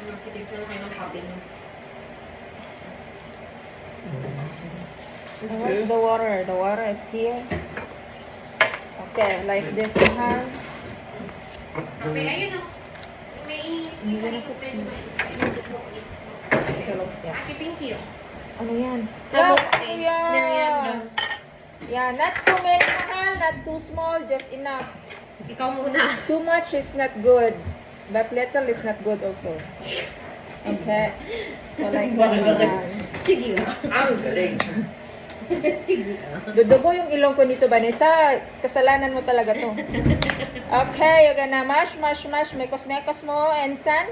Sige, na kayo ng cabin. Where's the water? The water is here. Okay, like this, mahal. Kape, ayun o. May Ate Pinky o. Ano yan? Tabok Ano eh. yan? Merienda. Yeah, not too many, mahal. Not too small, just enough. Ikaw muna. Too much is not good, but little is not good also. Okay? So like that, mahal. Sige o. Ang galing. Sige o. Dudugo yung ilong ko nito, Vanessa. Kasalanan mo talaga to. Okay, you're gonna mash, mash, mash. Mekos-mekos mo, and san?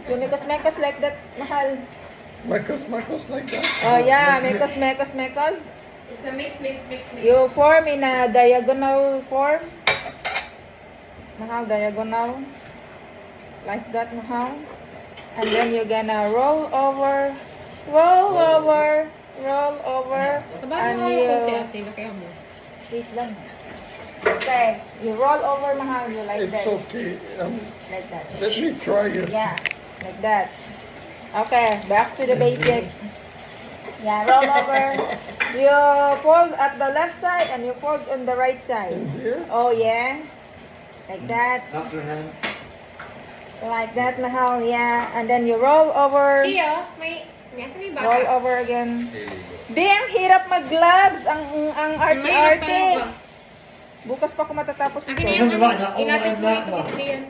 Yung mekos-mekos like that, mahal. Makos like that. Oh yeah, mekos-mekos. It's a mix. You form in a diagonal form. Mahal, diagonal. Like that, mahal. And then you're gonna roll over. Sabay mo And kayo you... ate. Kaya mo. Wait lang. Okay, you roll over, mahal. You like It's that. okay. Like that. Let me try it. Yeah, like that. Okay, back to the basics. Yeah, roll over. You fold at the left side and you fold on the right side. In here? Oh yeah, like that. Up your hand. Like that, mahal. Yeah, and then you roll over. Kaya, may may Roll bata. over again. Di, ang hirap mag-gloves. Ang Mahirap arte-arte. talaga. Bukas pa ako matatapos Akin na ito. yung inapit mo yung kapit yan.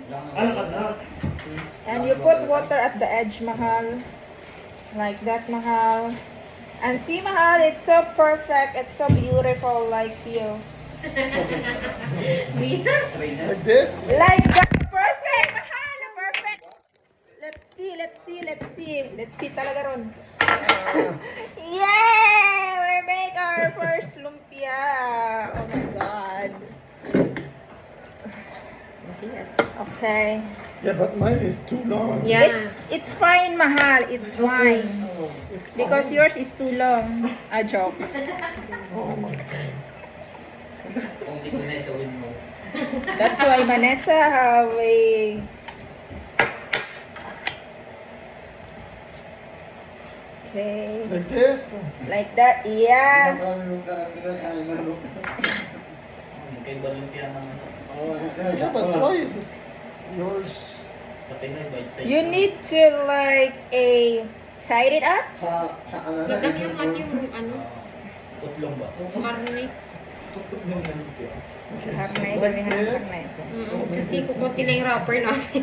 And you put water at the edge, mahal. Like that, mahal. And see, mahal, it's so perfect. It's so beautiful, like you. Jesus! Like this? Like that. Perfect, mahal. Perfect. Let's see. Let's see talaga ron. Yay! We make our first lumpia. Oh my God. Okay. Yeah, but mine is too long. Yeah. It's fine, mahal. It's fine. Oh, it's Because fine. yours is too long. A joke. Oh my God. That's why Vanessa have a... Okay. Like this? Like that. Yeah. Yeah, but why is it yours? You need to like tie it up. Madam yung ate yung ano, karne. Karnay, Like damihan ng this? karnay. Kasi kukunti lang yung wrapper namin.